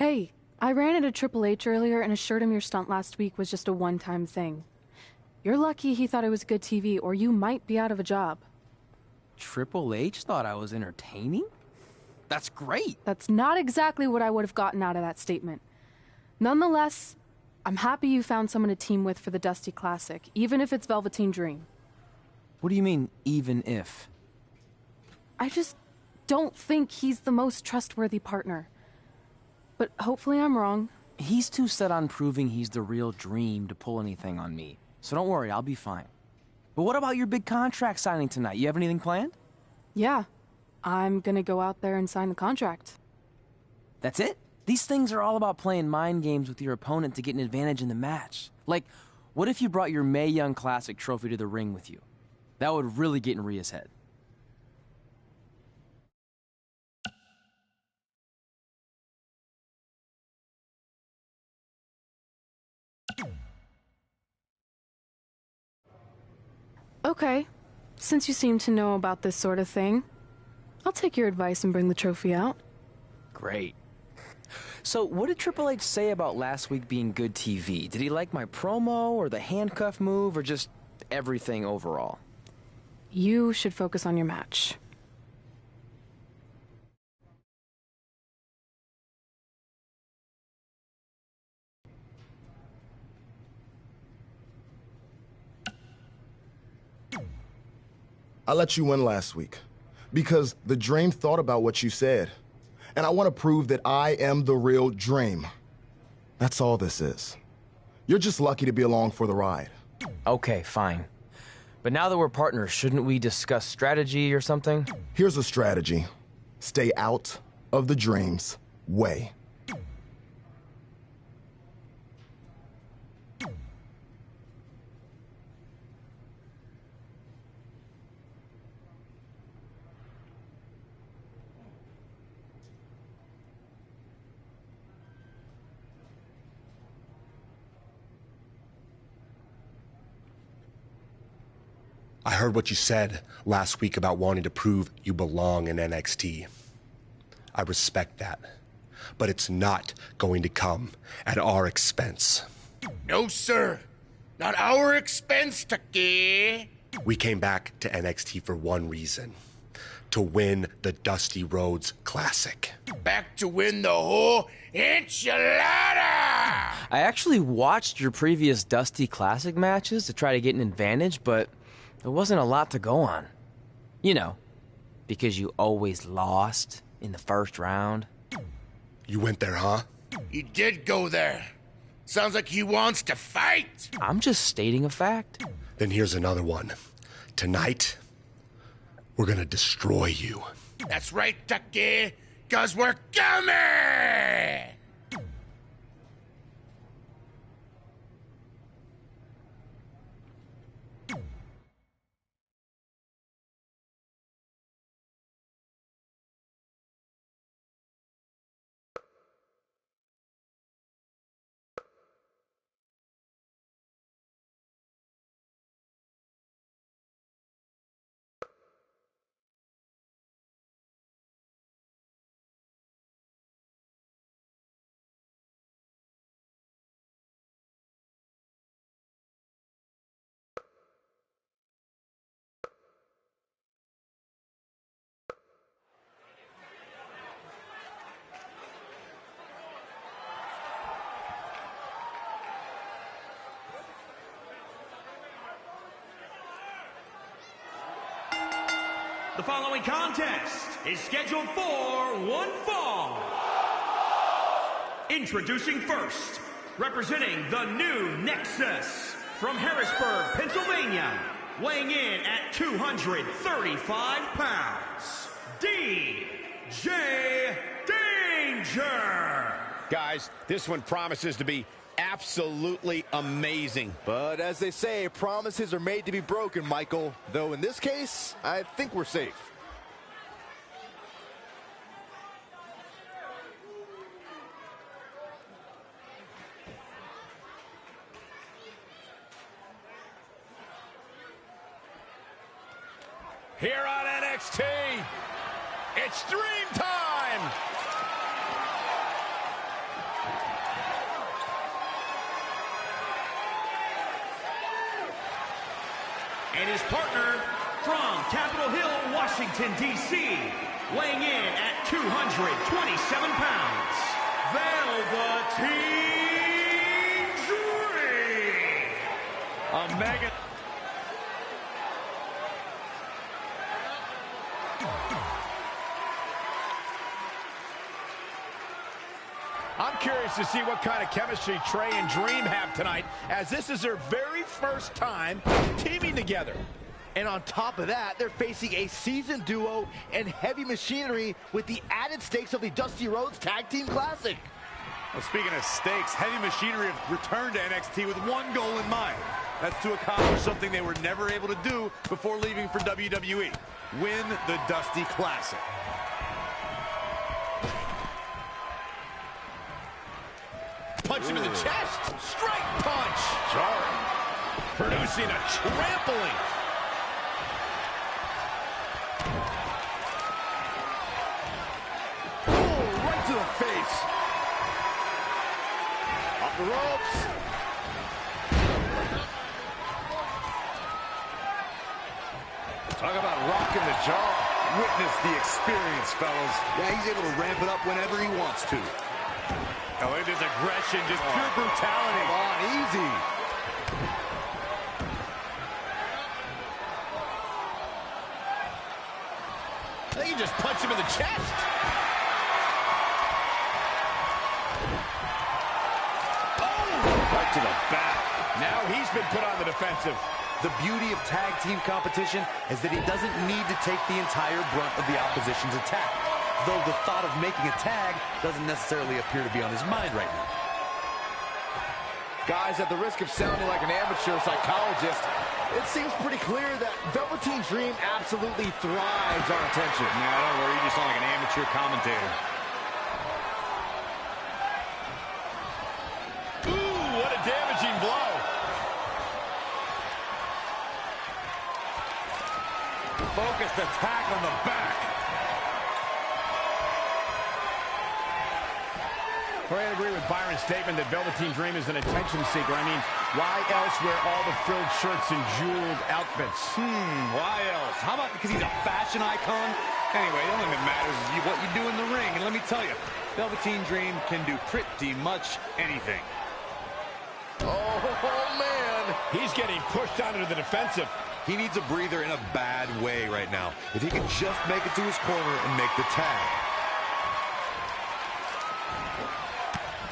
Hey, I ran into Triple H earlier and assured him your stunt last week was just a one-time thing. You're lucky he thought it was good TV, or you might be out of a job. Triple H thought I was entertaining? That's great. That's not exactly what I would have gotten out of that statement. Nonetheless, I'm happy you found someone to team with for the Dusty Classic, even if it's Velveteen Dream. What do you mean, even if? I just don't think he's the most trustworthy partner. But hopefully I'm wrong. He's too set on proving he's the real Dream to pull anything on me. So don't worry, I'll be fine. But what about your big contract signing tonight? You have anything planned? Yeah, I'm gonna go out there and sign the contract. That's it? These things are all about playing mind games with your opponent to get an advantage in the match. Like, what if you brought your Mae Young Classic trophy to the ring with you? That would really get in Rhea's head. Okay, since you seem to know about this sort of thing, I'll take your advice and bring the trophy out. Great. So, what did Triple H say about last week being good TV? Did he like my promo, or the handcuff move, or just everything overall? You should focus on your match. I let you win last week because the Dream thought about what you said. And I want to prove that I am the real Dream. That's all this is. You're just lucky to be along for the ride. Okay, fine. But now that we're partners, shouldn't we discuss strategy or something? Here's a strategy. Stay out of the Dream's way. I heard what you said last week about wanting to prove you belong in NXT. I respect that. But it's not going to come at our expense. No, sir. Not our expense, Taki. We came back to NXT for one reason. To win the Dusty Rhodes Classic. Back to win the whole enchilada! I actually watched your previous Dusty Classic matches to try to get an advantage, but there wasn't a lot to go on. You know, because you always lost in the first round. You went there, huh? He did go there. Sounds like he wants to fight. I'm just stating a fact. Then here's another one. Tonight, we're gonna destroy you. That's right, Taki, 'cause we're coming! The following contest is scheduled for one fall. Introducing first, representing the new Nexus from Harrisburg, Pennsylvania, weighing in at 235 pounds, DJ Danger. Guys, this one promises to be absolutely amazing. But as they say, promises are made to be broken, Michael. Though in this case, I think we're safe. Here on NXT, it's Dream Time! partner, from Capitol Hill, Washington, D.C., weighing in at 227 pounds, Velveteen Dream. A mega... I'm curious to see what kind of chemistry Trey and Dream have tonight, as this is their very first time teaming together. And on top of that, they're facing a seasoned duo and heavy machinery with the added stakes of the Dusty Rhodes Tag Team Classic. Well, speaking of stakes, Heavy Machinery have returned to NXT with one goal in mind. That's to accomplish something they were never able to do before leaving for WWE. Win the Dusty Classic. Punch him in the chest. Straight punch. Jarring. Producing a trampling. Oh, right to the face. Off the ropes. Talk about rocking the jaw. Witness the experience, fellas. Yeah, he's able to ramp it up whenever he wants to. Oh, look at this aggression, just pure brutality. Come on, easy. I think you just punch him in the chest. Oh! Right to the back. Now he's been put on the defensive. The beauty of tag team competition is that he doesn't need to take the entire brunt of the opposition's attack, though the thought of making a tag doesn't necessarily appear to be on his mind right now. Guys, at the risk of sounding like an amateur psychologist, it seems pretty clear that Velveteen Dream absolutely thrives on attention. No, don't worry, you just sound like an amateur commentator. Ooh, what a damaging blow. Focused attack on the back. I agree with Byron's statement that Velveteen Dream is an attention seeker. I mean, why else wear all the frilled shirts and jeweled outfits? Why else? How about because he's a fashion icon? Anyway, the only thing that matters is what you do in the ring. And let me tell you, Velveteen Dream can do pretty much anything. Oh, man. He's getting pushed onto the defensive. He needs a breather in a bad way right now. If he can just make it to his corner and make the tag.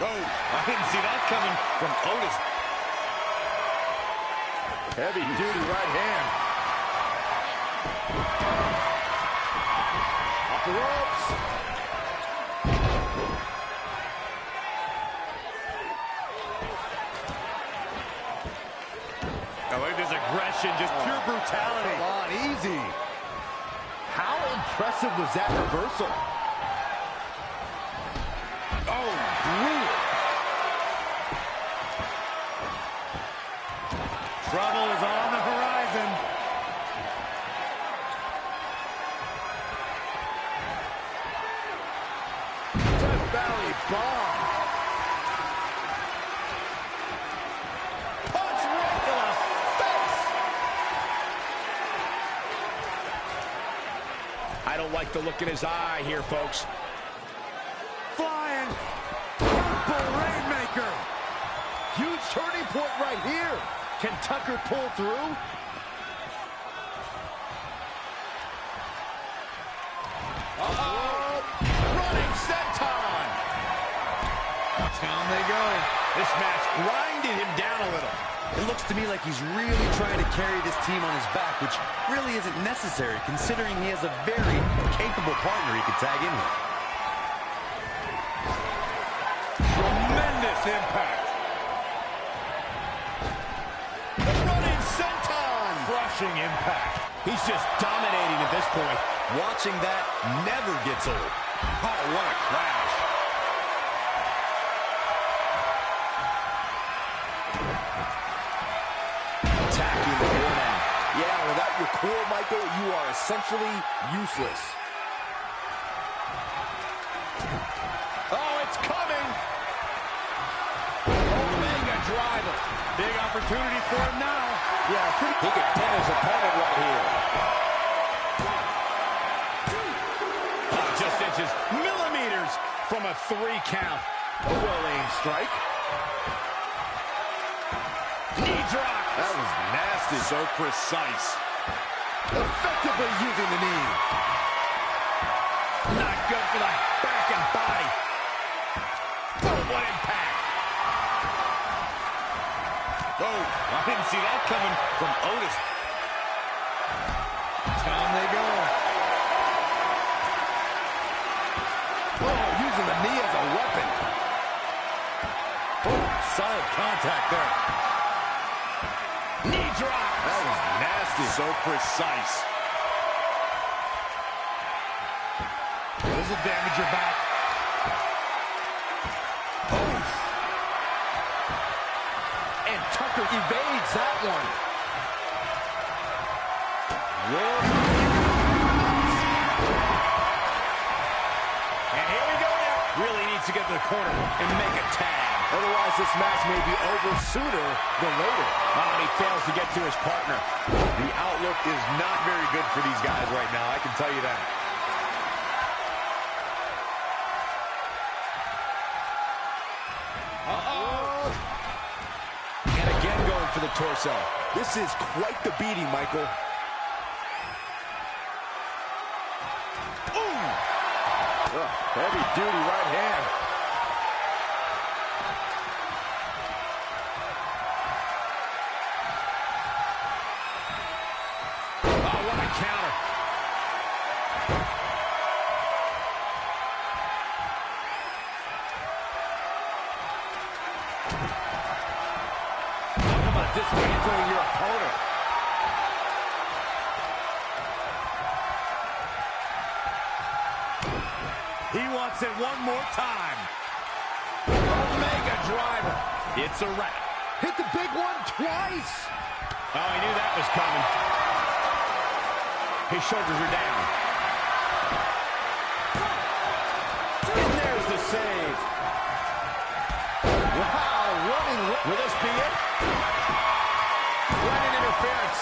Oh, I didn't see that coming from Otis. Heavy duty right hand. Off the ropes. Oh, look at this aggression, just pure brutality. Come on, easy. How impressive was that reversal? Oh, brutal. Trouble is on the horizon. Death Valley bomb. Punch right to the face. I don't like the look in his eye here, folks. Flying purple rainmaker. Huge turning point right here. Can Tucker pull through? Uh-oh. Running senton. Down they go. This match grinded him down a little. It looks to me like he's really trying to carry this team on his back, which really isn't necessary, considering he has a very capable partner he could tag in with. Tremendous impact. The running senton. Crushing impact. He's just dominating at this point. Watching that never gets old. Oh, what a crash. Attacking the core now. Yeah, without your core, Michael, you are essentially useless. Oh, it's coming. Omega driver. Big opportunity for him now. Yeah, he could pin his opponent right here. Just inches, millimeters from a 3 count. A well-aimed strike. Knee drop. That was nasty. So precise. Effectively using the knee. Not good for the back and body. Oh, what impact. Oh, I didn't see that coming from Otis. Down they go. Oh, using the knee as a weapon. Oh, solid contact there. Knee drop. That was nasty. So precise. This will damage your back. Oh. And Tucker evades that one. And here we go now. Really needs to get to the corner and make a tag. Otherwise, this match may be over sooner than later. And he fails to get to his partner. The outlook is not very good for these guys right now, I can tell you that. Uh-oh. And again going for the torso. This is quite the beating, Michael. Ooh! Heavy-duty right hand. Oh, what a counter. Talk about dismantling your opponent. He wants it one more time. Omega driver. It's a wrap. Hit the big one twice. Oh, he knew that was coming. His shoulders are down. And there's the save. Wow, running. Will this be it? Running interference.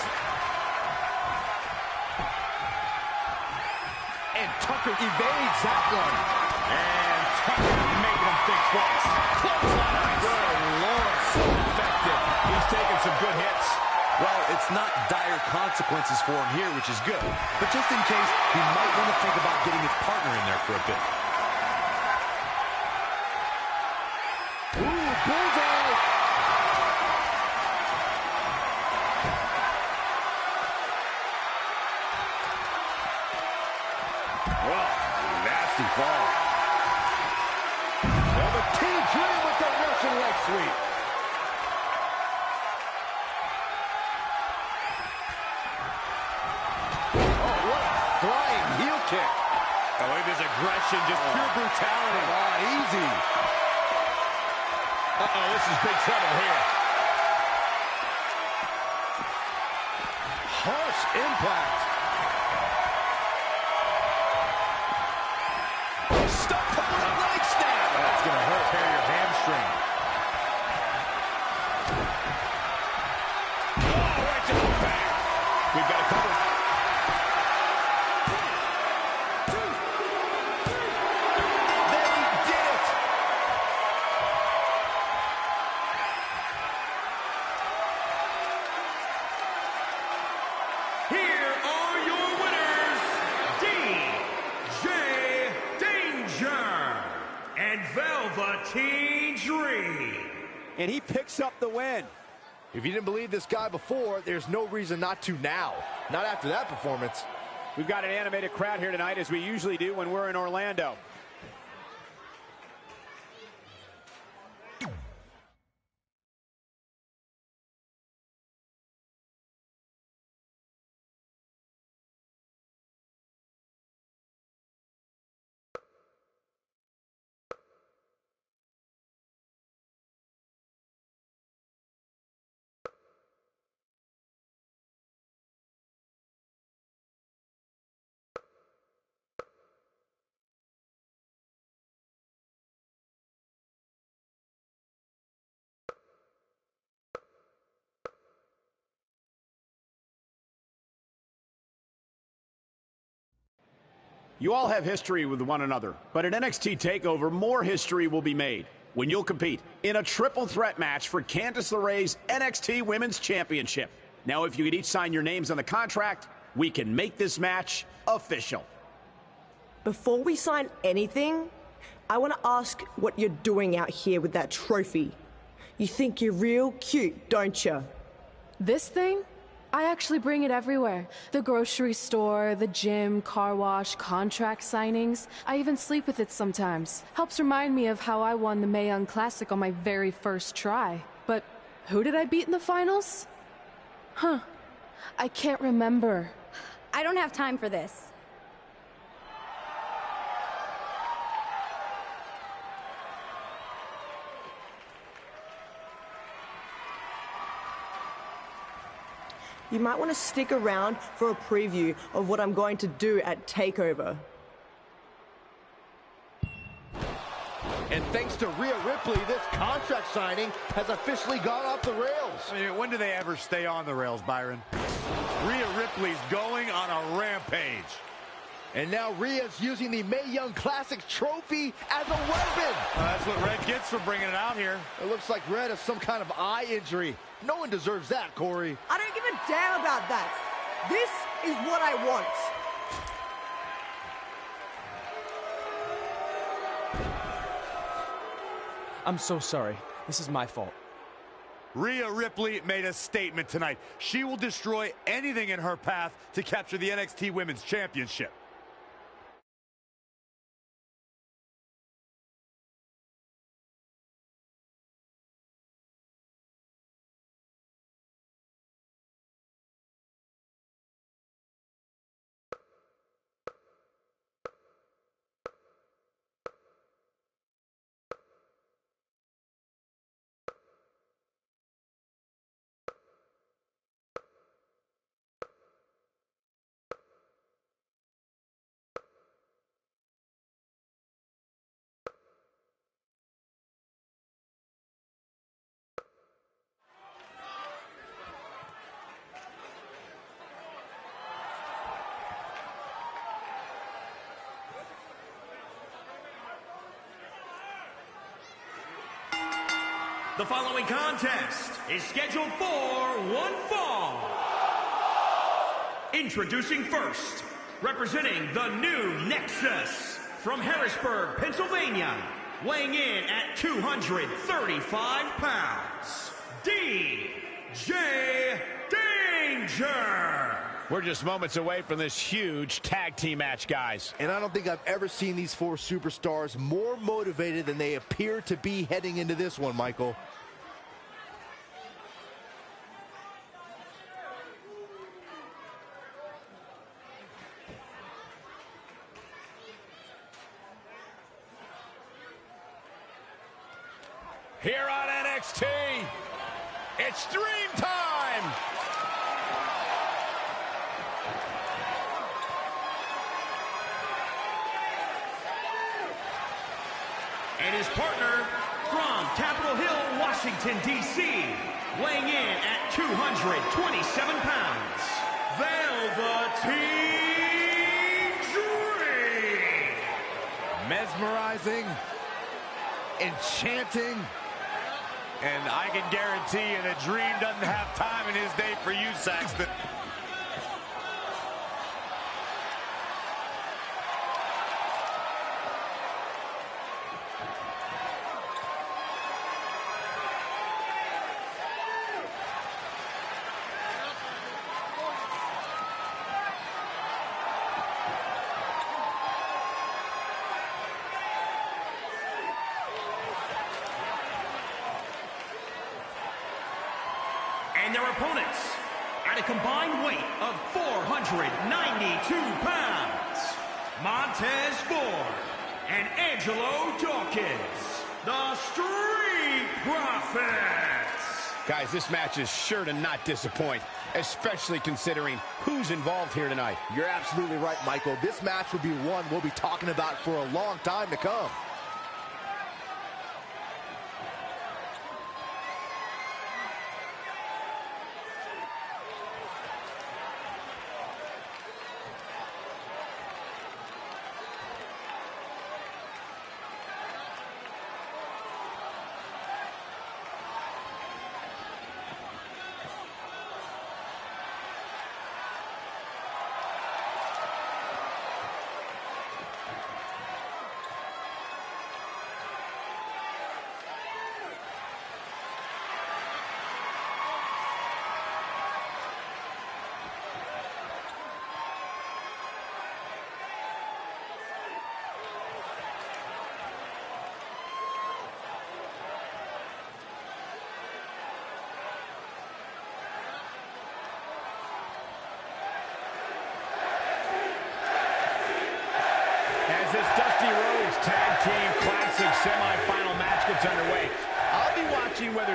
And Tucker evades that one. And Tucker making him think twice. Clotheslines. Good Lord. So effective. He's taking some good hits. Well, it's not dire consequences for him here, which is good. But just in case, he might want to think about getting his partner in there for a bit. Ooh, bullseye. Oh, nasty fall. Well, the King Dream with the Russian leg sweep. Oh, what a flying heel kick. Oh, look at this aggression, just pure brutality. Come on, easy. Uh-oh, this is big trouble here. Harsh impact. Stuck power leg snap. That's going to hurt. Tear your hamstring. Oh, right to the back. We've got a cover. They did it. Here are your winners, DJ Danger and Velveteen Dream. And he picks up the win. If you didn't believe this guy before, there's no reason not to now. Not after that performance. We've got an animated crowd here tonight, as we usually do when we're in Orlando. You all have history with one another, but at NXT TakeOver, more history will be made when you'll compete in a triple threat match for Candice LeRae's NXT Women's Championship. Now, if you could each sign your names on the contract, we can make this match official. Before we sign anything, I want to ask what you're doing out here with that trophy. You think you're real cute, don't you? This thing? I actually bring it everywhere. The grocery store, the gym, car wash, contract signings. I even sleep with it sometimes. Helps remind me of how I won the Mae Young Classic on my very first try. But who did I beat in the finals? Huh. I can't remember. I don't have time for this. You might want to stick around for a preview of what I'm going to do at TakeOver. And thanks to Rhea Ripley, this contract signing has officially gone off the rails. I mean, when do they ever stay on the rails, Byron? Rhea Ripley's going on a rampage. And now Rhea's using the Mae Young Classic trophy as a weapon. That's what Red gets for bringing it out here. It looks like Red has some kind of eye injury. No one deserves that, Corey. I don't give a damn about that. This is what I want. I'm so sorry. This is my fault. Rhea Ripley made a statement tonight. She will destroy anything in her path to capture the NXT Women's Championship. The following contest is scheduled for one fall. Introducing first, representing the new Nexus, from Harrisburg, Pennsylvania, weighing in at 235 pounds, DJ Danger. We're just moments away from this huge tag team match, guys. And I don't think I've ever seen these four superstars more motivated than they appear to be heading into this one, Michael. Here on NXT, it's Dream Time! And his partner from Capitol Hill, Washington, D.C., weighing in at 227 pounds, Velveteen Dream. Mesmerizing, enchanting, and I can guarantee you that Dream doesn't have time in his day for you, Saxton. And their opponents, at a combined weight of 492 pounds, Montez Ford and Angelo Dawkins, the Street Profits. Guys, this match is sure to not disappoint, especially considering who's involved here tonight. You're absolutely right, Michael. This match will be one we'll be talking about for a long time to come.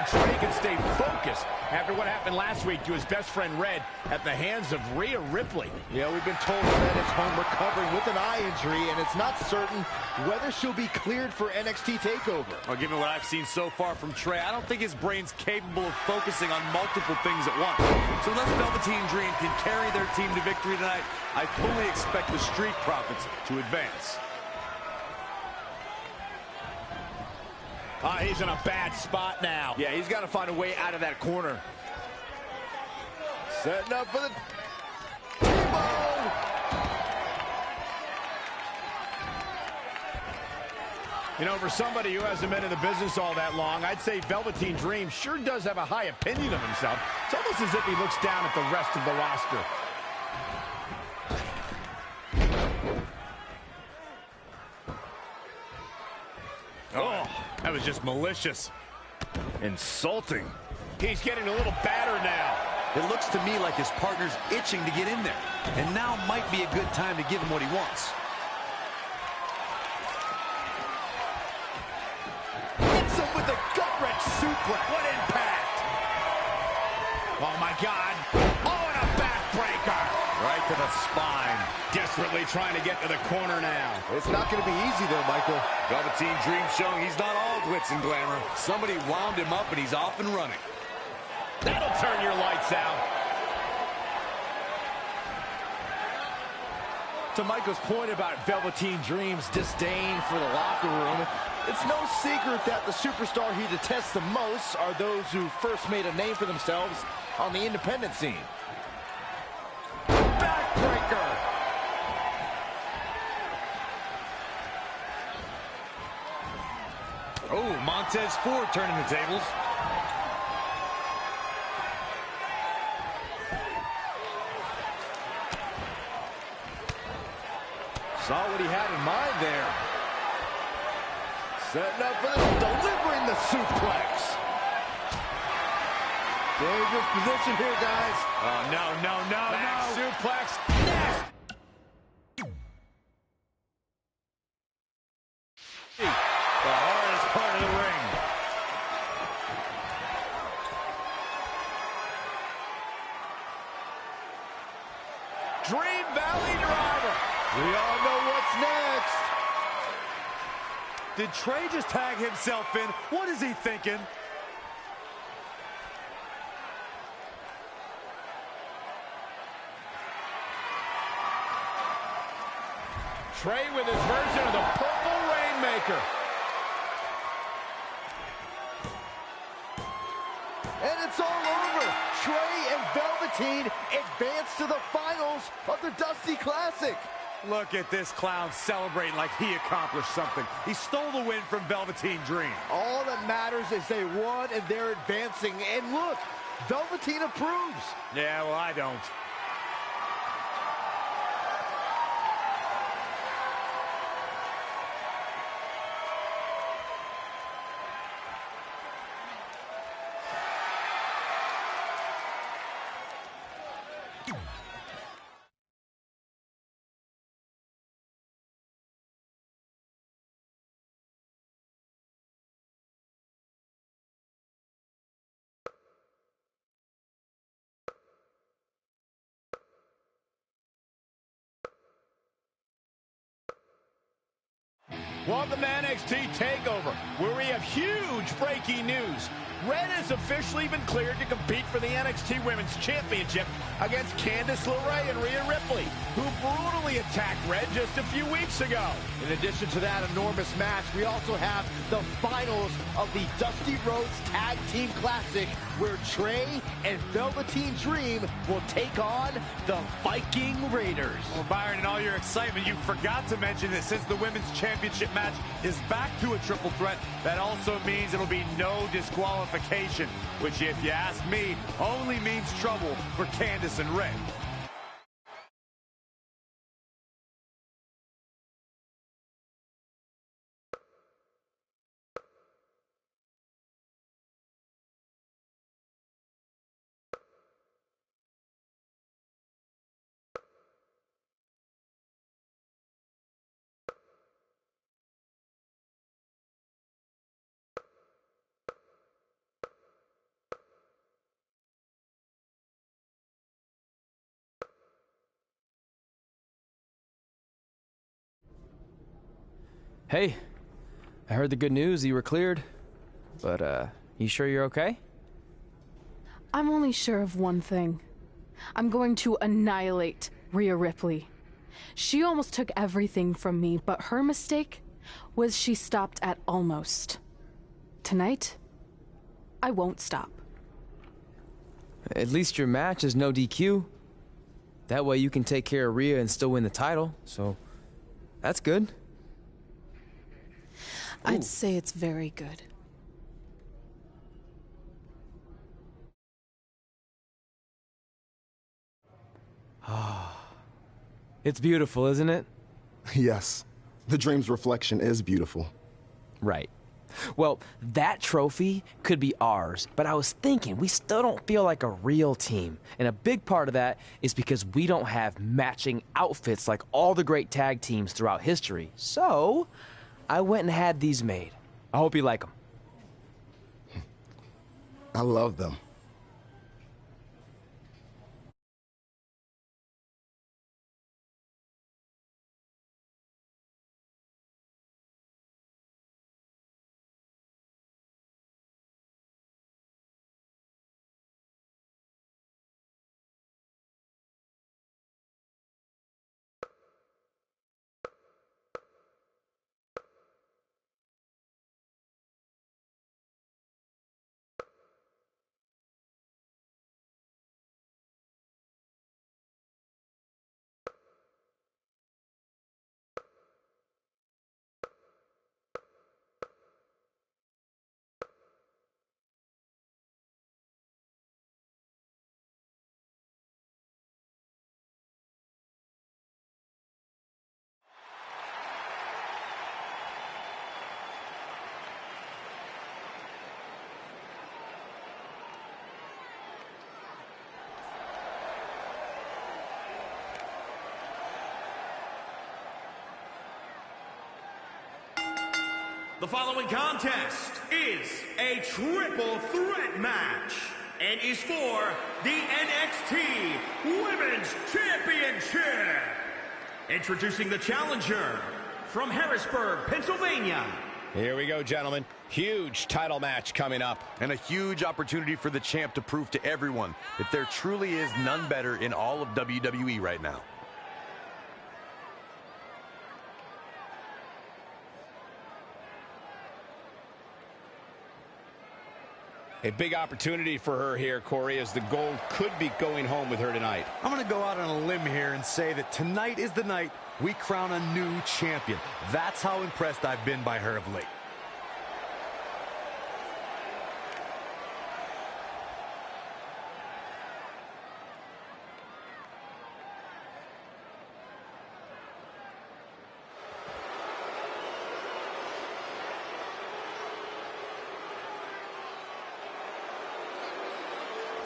Trey can stay focused after what happened last week to his best friend Red at the hands of Rhea Ripley. Yeah, we've been told Red is home recovering with an eye injury, and it's not certain whether she'll be cleared for NXT TakeOver. Well, given what I've seen so far from Trey, I don't think his brain's capable of focusing on multiple things at once. So unless Velveteen Dream can carry their team to victory tonight, I fully expect the Street Profits to advance. He's in a bad spot now. Yeah, he's got to find a way out of that corner. Setting up for the T-bone. You know, for somebody who hasn't been in the business all that long, I'd say Velveteen Dream sure does have a high opinion of himself. It's almost as if he looks down at the rest of the roster. Oh, that was just malicious. Insulting. He's getting a little battered now. It looks to me like his partner's itching to get in there. And now might be a good time to give him what he wants. Hits him with a gut-wrench suplex. What impact! Oh, my God. Oh, and a backbreaker. Right to the spine. Desperately trying to get to the corner now. It's not going to be easy, though, Michael. Velveteen Dream showing he's not all glitz and glamour. Somebody wound him up and he's off and running. That'll turn your lights out. To Michael's point about Velveteen Dream's disdain for the locker room, it's no secret that the superstar he detests the most are those who first made a name for themselves on the independent scene. Backbreaker! Oh, Montez Ford turning the tables. Saw what he had in mind there. Setting up for this, delivering the suplex. Dangerous position here, guys. Oh, no. Back suplex. Nasty. The hardest part of the ring. Dream Valley Driver. We all know what's next. Did Trey just tag himself in? What is he thinking? Trey with his version of the Purple Rainmaker. And it's all over. Trey and Velveteen advance to the finals of the Dusty Classic. Look at this clown celebrating like he accomplished something. He stole the win from Velveteen Dream. All that matters is they won and they're advancing. And look, Velveteen approves. Yeah, well, I don't. Welcome to NXT TakeOver, where we have huge breaking news. Red has officially been cleared to compete for the NXT Women's Championship against Candice LeRae and Rhea Ripley, who brutally attacked Red just a few weeks ago. In addition to that enormous match, we also have the finals of the Dusty Rhodes Tag Team Classic, where Trey and Velveteen Dream will take on the Viking Raiders. Well, Byron, in all your excitement, you forgot to mention that since the Women's Championship match is back to a triple threat, that also means it'll be no disqualification, which, if you ask me, only means trouble for Candice and Red. Hey, I heard the good news, you were cleared. But, you sure you're okay? I'm only sure of one thing. I'm going to annihilate Rhea Ripley. She almost took everything from me, but her mistake was she stopped at almost. Tonight, I won't stop. At least your match is no DQ. That way you can take care of Rhea and still win the title, so that's good. I'd say it's very good. It's beautiful, isn't it? Yes, the Dream's reflection is beautiful. Right. Well, that trophy could be ours, but I was thinking we still don't feel like a real team. And a big part of that is because we don't have matching outfits like all the great tag teams throughout history. So, I went and had these made. I hope you like them. I love them. The following contest is a triple threat match and is for the NXT Women's Championship. Introducing the challenger from Harrisburg, Pennsylvania. Here we go, gentlemen. Huge title match coming up. And a huge opportunity for the champ to prove to everyone that there truly is none better in all of WWE right now. A big opportunity for her here, Corey, as the gold could be going home with her tonight. I'm going to go out on a limb here and say that tonight is the night we crown a new champion. That's how impressed I've been by her of late.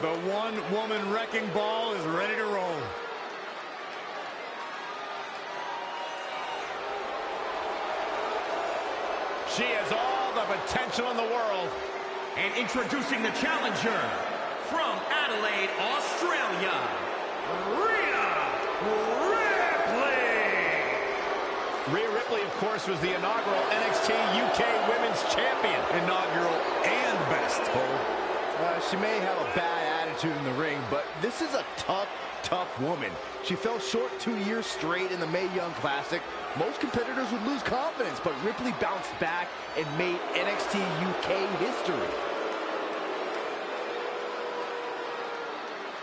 The one-woman wrecking ball is ready to roll. She has all the potential in the world. And introducing the challenger from Adelaide, Australia, Rhea Ripley. Rhea Ripley, of course, was the inaugural NXT UK Women's Champion. Inaugural and best. She may have a bad attitude in the ring, but this is a tough woman. She fell short 2 years straight in the Mae Young Classic. Most competitors would lose confidence, but Ripley bounced back and made NXT UK history.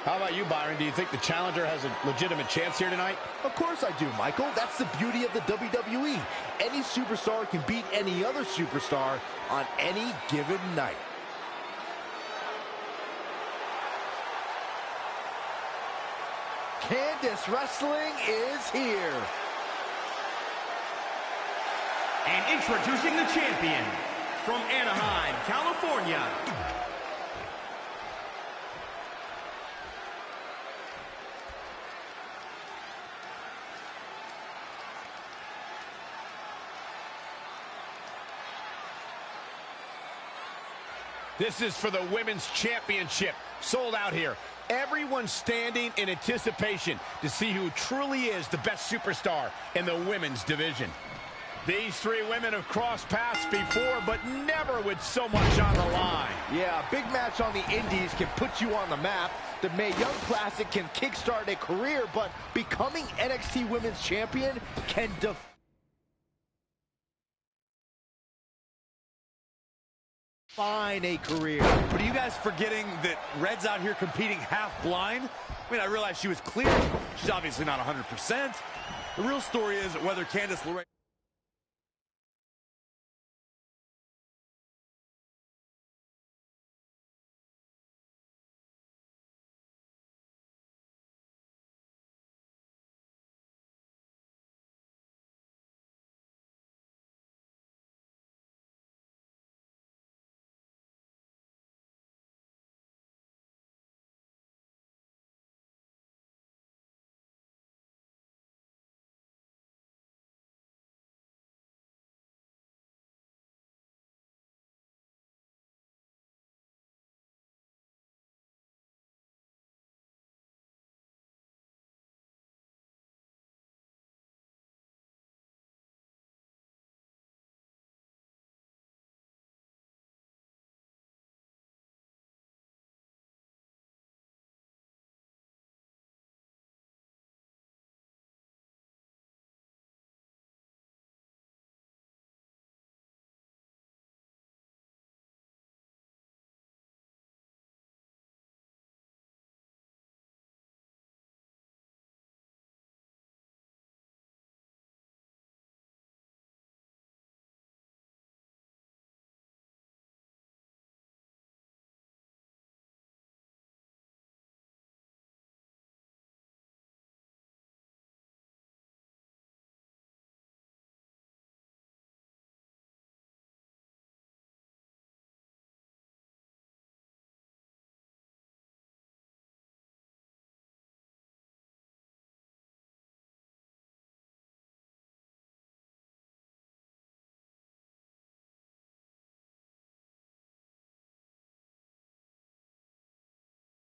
How about you, Byron? Do you think the challenger has a legitimate chance here tonight? Of course I do, Michael. That's the beauty of the WWE. Any superstar can beat any other superstar on any given night. Candice Wrestling is here. And introducing the champion from Anaheim, California. This is for the Women's Championship. Sold out here. Everyone's standing in anticipation to see who truly is the best superstar in the women's division. These three women have crossed paths before, but never with so much on the line. Yeah, a big match on the Indies can put you on the map. The Mae Young Classic can kickstart a career, but becoming NXT Women's Champion can define a career. But are you guys forgetting that Red's out here competing half blind? I mean, I realize she was clear. She's obviously not 100%. The real story is whether Candice LeRae...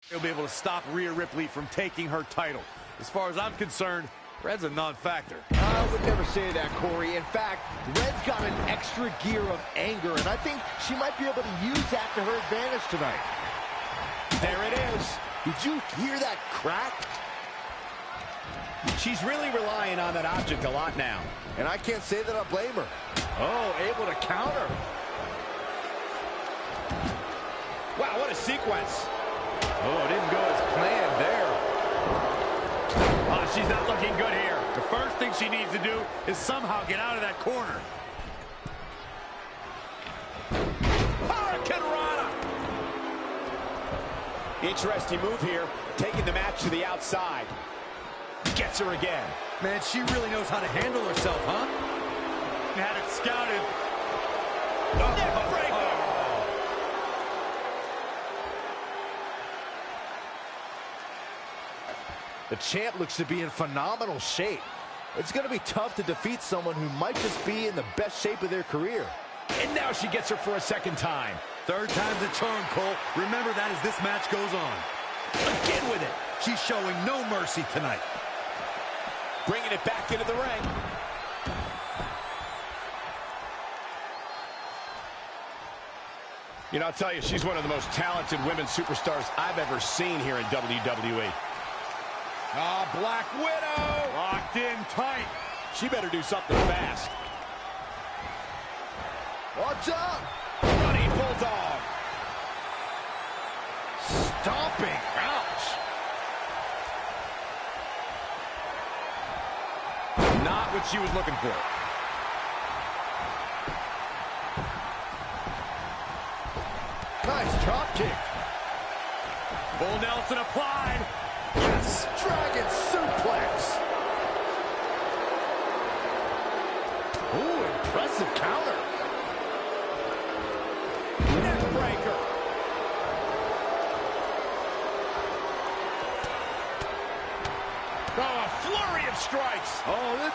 He'll be able to stop Rhea Ripley from taking her title. As far as I'm concerned, Red's a non-factor. I would never say that, Corey. In fact, Red's got an extra gear of anger, and I think she might be able to use that to her advantage tonight. There it is. Did you hear that crack? She's really relying on that object a lot now. And I can't say that I blame her. Oh, able to counter. Wow, what a sequence. Oh, it didn't go as planned there. Oh, she's not looking good here. The first thing she needs to do is somehow get out of that corner. Hurricane Rana. Interesting move here, taking the match to the outside. Gets her again. Man, she really knows how to handle herself, huh? Had it scouted. Neck breaker. The champ looks to be in phenomenal shape. It's going to be tough to defeat someone who might just be in the best shape of their career. And now she gets her for a second time. Third time's a charm, Cole. Remember that as this match goes on. Again with it. She's showing no mercy tonight. Bringing it back into the ring. You know, I'll tell you, she's one of the most talented women's superstars I've ever seen here in WWE. Ah, Black Widow! Locked in tight. She better do something fast. Watch out! Running Bulldog. Stomping. Ouch. Not what she was looking for. Nice drop kick. Full Nelson applied. Yes, Dragon suplex. Ooh, impressive counter. Neck breaker. Oh, a flurry of strikes. Oh, this...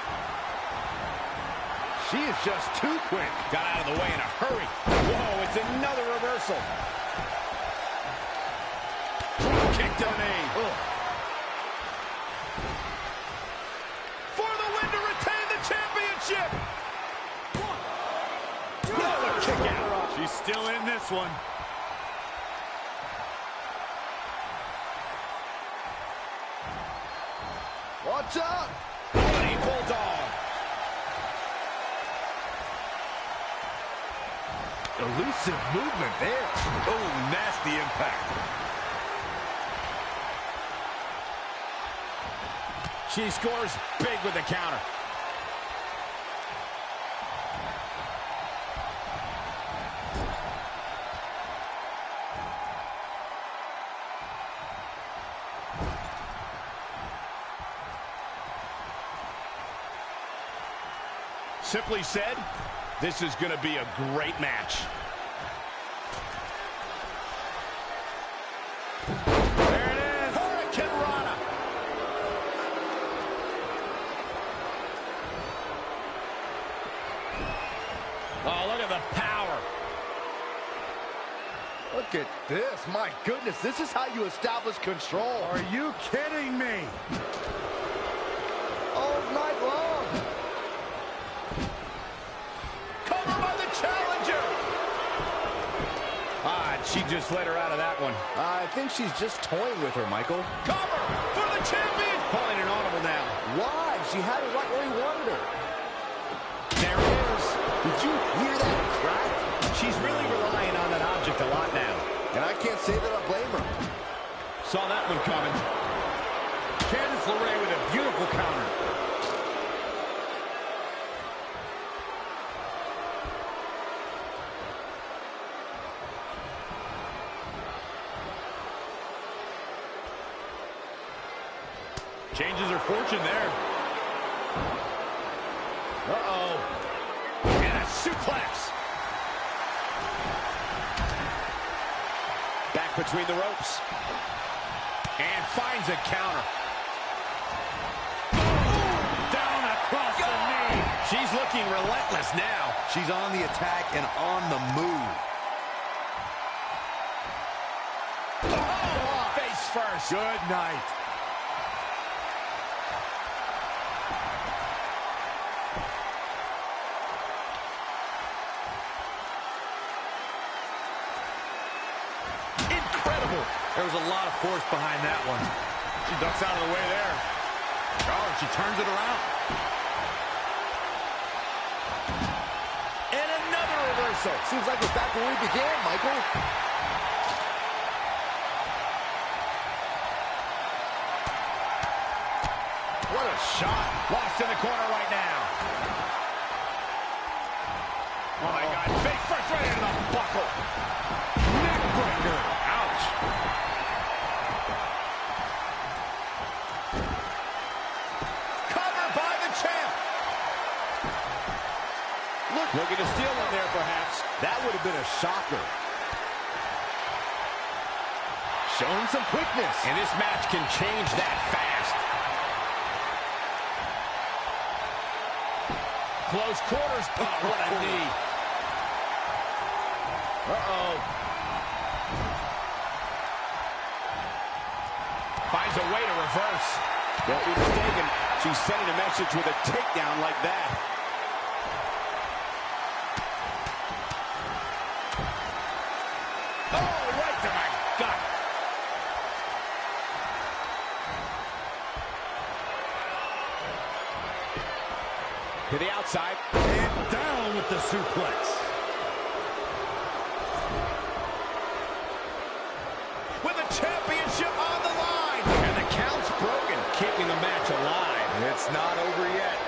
She is just too quick. Got out of the way in a hurry. Whoa, it's another reversal. Drop kick to the knee. Oh. For the win to retain the championship. Oh, a kick out. She's still in this one. Watch out! Bloody bulldog. Elusive movement there. Oh, nasty impact. She scores big with the counter. Simply said, this is going to be a great match. There it is. Hurricane Rana. Oh, look at the power. Look at this. My goodness, this is how you establish control. Are you kidding me? All night long. Cover by the challenger. She just let her out of that one. I think she's just toying with her, Michael. Cover for the champion. Calling an audible now. Why? She had it right where he wanted her. There it is. Did you hear that crack? She's really relying on that object a lot now. And I can't say that I blame her. Saw that one coming. Candice LeRae with a beautiful counter. Changes her fortune there. Uh-oh. And a suplex. Back between the ropes. And finds a counter. Down across the knee. She's looking relentless now. She's on the attack and on the move. Oh, face first. Good night. There was a lot of force behind that one. She ducks out of the way there. Oh, she turns it around. And another reversal. Seems like we're back where we began, Michael. What a shot. Lost in the corner right now. Oh, my God. Face first right into the buckle. Neckbreaker. Ouch. Cover by the champ. Looking to steal one there, perhaps. That would have been a shocker. Showing some quickness. And this match can change that fast. Close quarters. Oh, what a knee. Uh-oh. Finds a way to reverse. Don't be mistaken. She's sending a message with a takedown like that. Oh, right to my gut. To the outside. And down with the suplex. With the championship on the line. And the count's broken, keeping the match alive. It's not over yet.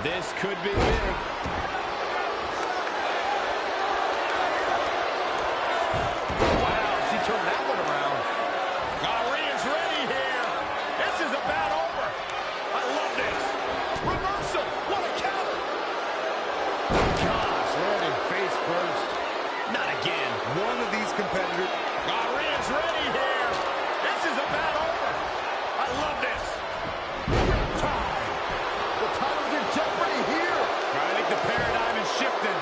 This could be big. Wow, she turned that one around. Rhea's ready here. This is about over. I love this. Reversal. What a counter. Gosh, landing face first. Not again. One of these competitors. Rhea's ready here. This is about over. I love this. Time. The title's in jeopardy here. I think the paradigm is shifting.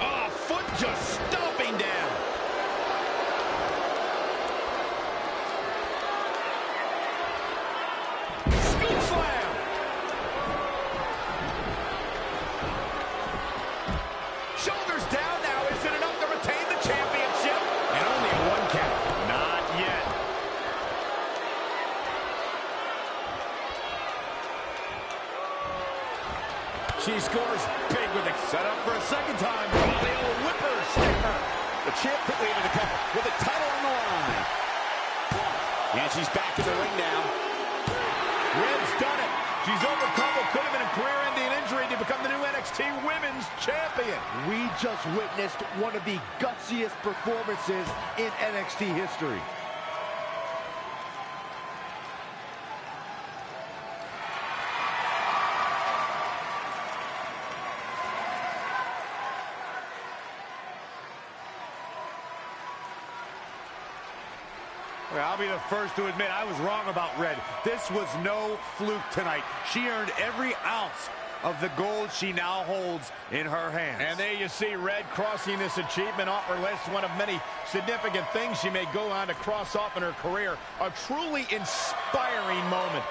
Oh, foot just stomping down. She scores big with it. Set up for a second time. Oh, the old whipper snapper. The champ quickly into the cover with the title on the line. And she's back in the ring now. Red's done it. She's overcome what could have been a career-ending injury to become the new NXT Women's Champion. We just witnessed one of the gutsiest performances in NXT history. I'll be the first to admit I was wrong about Red. This was no fluke tonight. She earned every ounce of the gold she now holds in her hands. And there you see Red crossing this achievement off her list. One of many significant things she may go on to cross off in her career. A truly inspiring moment.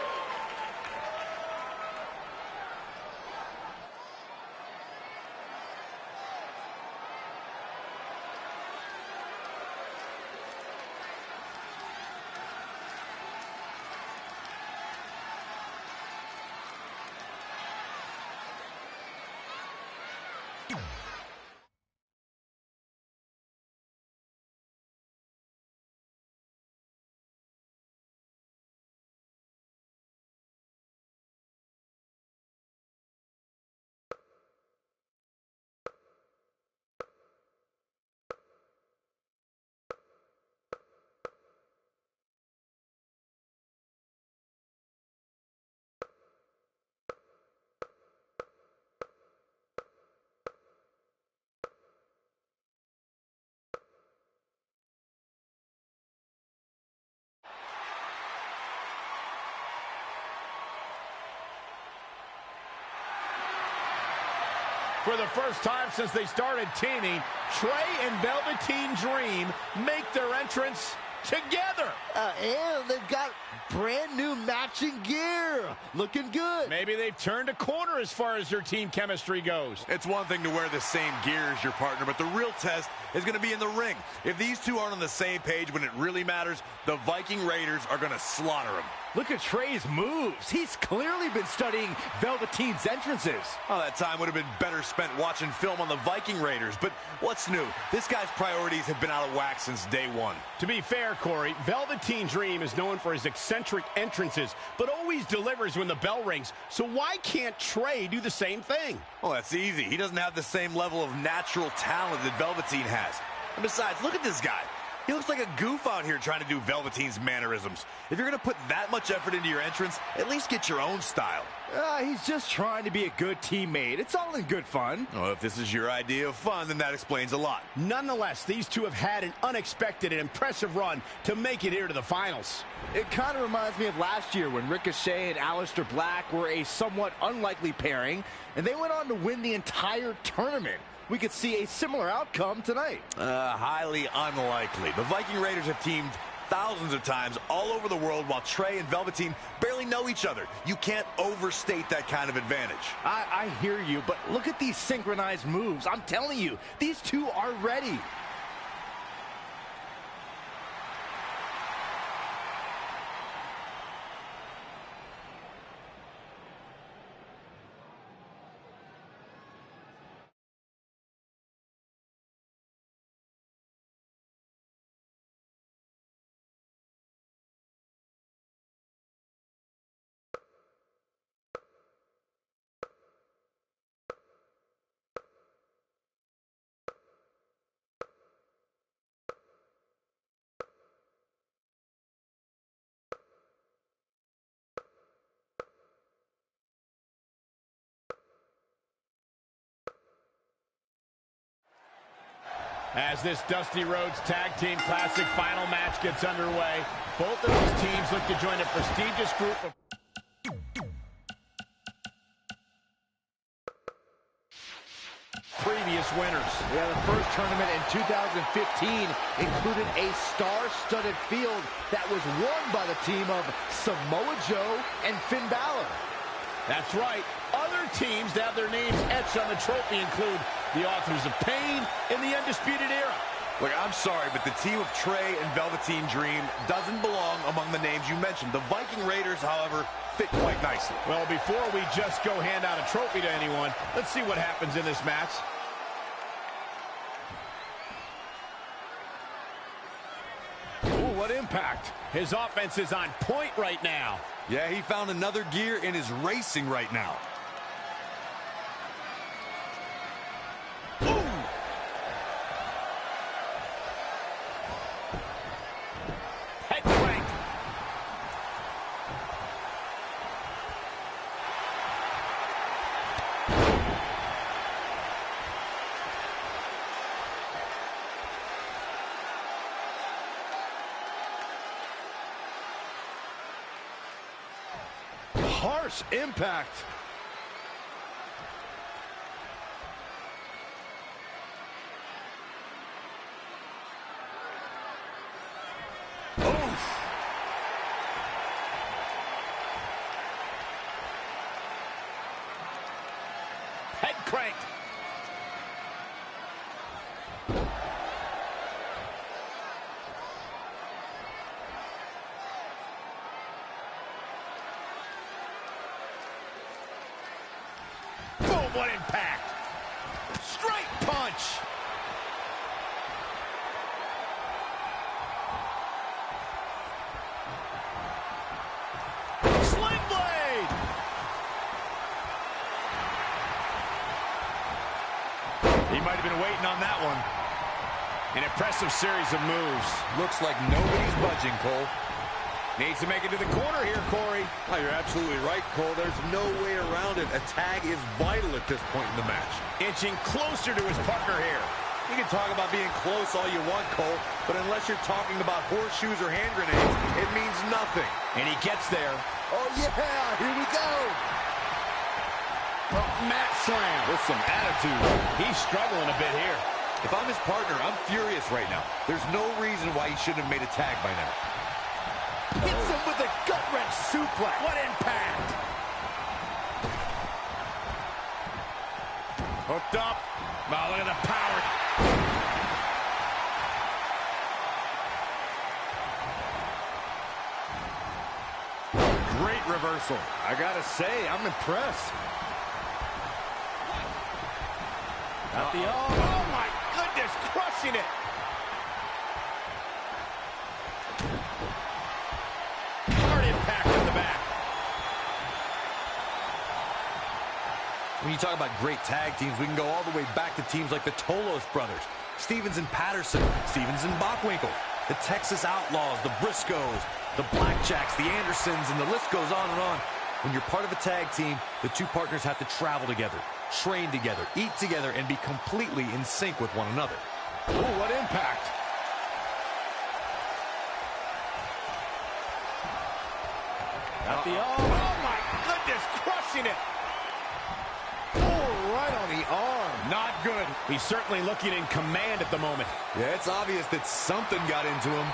For the first time since they started teaming, Trey and Velveteen Dream make their entrance together. And they've got brand new matching gear. Looking good. Maybe they've turned a corner as far as their team chemistry goes. It's one thing to wear the same gear as your partner, but the real test is going to be in the ring. If these two aren't on the same page when it really matters, the Viking Raiders are going to slaughter them. Look at Trey's moves. He's clearly been studying Velveteen's entrances. Oh, that time would have been better spent watching film on the Viking Raiders. But what's new? This guy's priorities have been out of whack since day one. To be fair, Corey, Velveteen Dream is known for his eccentric entrances, but always delivers when the bell rings. So why can't Trey do the same thing? Well, that's easy. He doesn't have the same level of natural talent that Velveteen has. And besides, look at this guy. He looks like a goof out here trying to do Velveteen's mannerisms. If you're going to put that much effort into your entrance, at least get your own style. He's just trying to be a good teammate. It's all in good fun. Well, if this is your idea of fun, then that explains a lot. Nonetheless, these two have had an unexpected and impressive run to make it here to the finals. It kind of reminds me of last year when Ricochet and Aleister Black were a somewhat unlikely pairing, and they went on to win the entire tournament. We could see a similar outcome tonight. Highly unlikely. The Viking Raiders have teamed thousands of times all over the world while Trey and Velveteen barely know each other. You can't overstate that kind of advantage. I hear you, but look at these synchronized moves. I'm telling you, these two are ready. As this Dusty Rhodes Tag Team Classic final match gets underway, both of these teams look to join a prestigious group of previous winners. Yeah, the first tournament in 2015 included a star-studded field that was won by the team of Samoa Joe and Finn Balor. That's right. Other teams that have their names etched on the trophy include the Authors of Pain and the Undisputed Era. Look, I'm sorry, but the team of Trey and Velveteen Dream doesn't belong among the names you mentioned. The Viking Raiders, however, fit quite nicely. Well, before we just go hand out a trophy to anyone, let's see what happens in this match. Ooh, what impact. His offense is on point right now. Yeah, he found another gear in his racing right now. Harsh impact. Head crank. Boom, what impact. Straight punch. Sling blade. He might have been waiting on that one. An impressive series of moves. Looks like nobody's budging, Cole. Needs to make it to the corner here, Corey. Oh, you're absolutely right, Cole. There's no way around it. A tag is vital at this point in the match. Inching closer to his partner here. You can talk about being close all you want, Cole, but unless you're talking about horseshoes or hand grenades, it means nothing. And he gets there. Oh, yeah, here we go. Mat slam. With some attitude. He's struggling a bit here. If I'm his partner, I'm furious right now. There's no reason why he shouldn't have made a tag by now. Hits him with a gut-wrench suplex. What impact. Hooked up. Wow, look at the power. Great reversal. I gotta say, I'm impressed. Got the oh my goodness, crushing it. Hard impact on the back. When you talk about great tag teams, we can go all the way back to teams like the Tolos brothers, Stevens and Patterson, Stevens and Bockwinkel, the Texas Outlaws, the Briscoes, the Blackjacks, the Andersons, and the list goes on and on. When you're part of a tag team, the two partners have to travel together, train together, eat together, and be completely in sync with one another. Ooh, what impact. Got the oh my goodness, crushing it. Oh, right on the arm. Not good. He's certainly looking in command at the moment. Yeah, it's obvious that something got into him.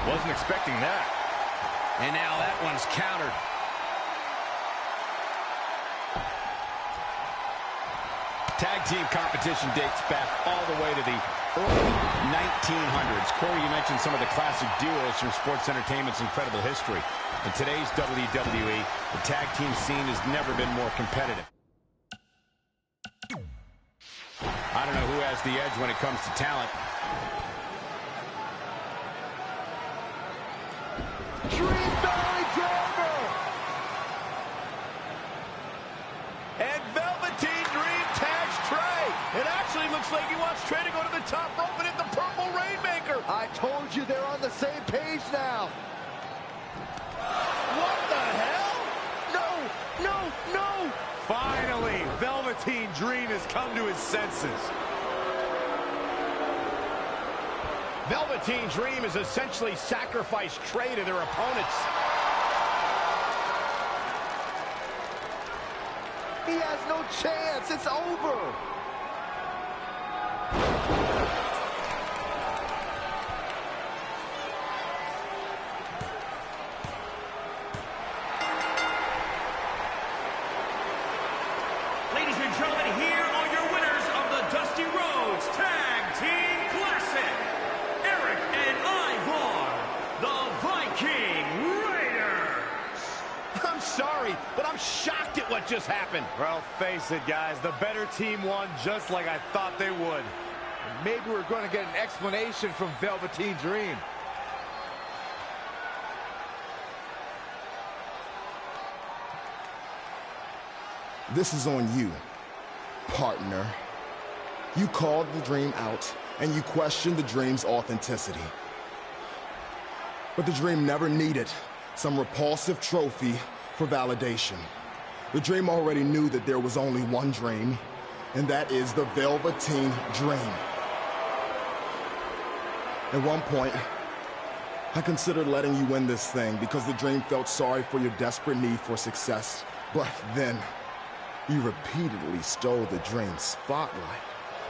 Wasn't expecting that. And now that one's countered. Tag team competition dates back all the way to the early 1900s. Corey, you mentioned some of the classic duos from sports entertainment's incredible history. In today's WWE, the tag team scene has never been more competitive. I don't know who has the edge when it comes to talent. Dream Valley Driver. And Velveteen Dream tags Trey. It actually looks like he wants Trey to go to the top rope and hit the Purple Rainmaker. I told you they're on the same page now. What the hell? No, no, no. Finally, Velveteen Dream has come to his senses. Velveteen Dream has essentially sacrificed Trey to their opponents. He has no chance. It's over. Ladies and gentlemen, here are your winners of the Dusty Rhodes Tag sorry, but I'm shocked at what just happened. Well, face it, guys. The better team won just like I thought they would. Maybe we're going to get an explanation from Velveteen Dream. This is on you, partner. You called the Dream out, and you questioned the Dream's authenticity. But the Dream never needed some repulsive trophy for validation. The Dream already knew that there was only one Dream, and that is the Velveteen Dream. At one point, I considered letting you win this thing because the Dream felt sorry for your desperate need for success. But then, you repeatedly stole the Dream's spotlight,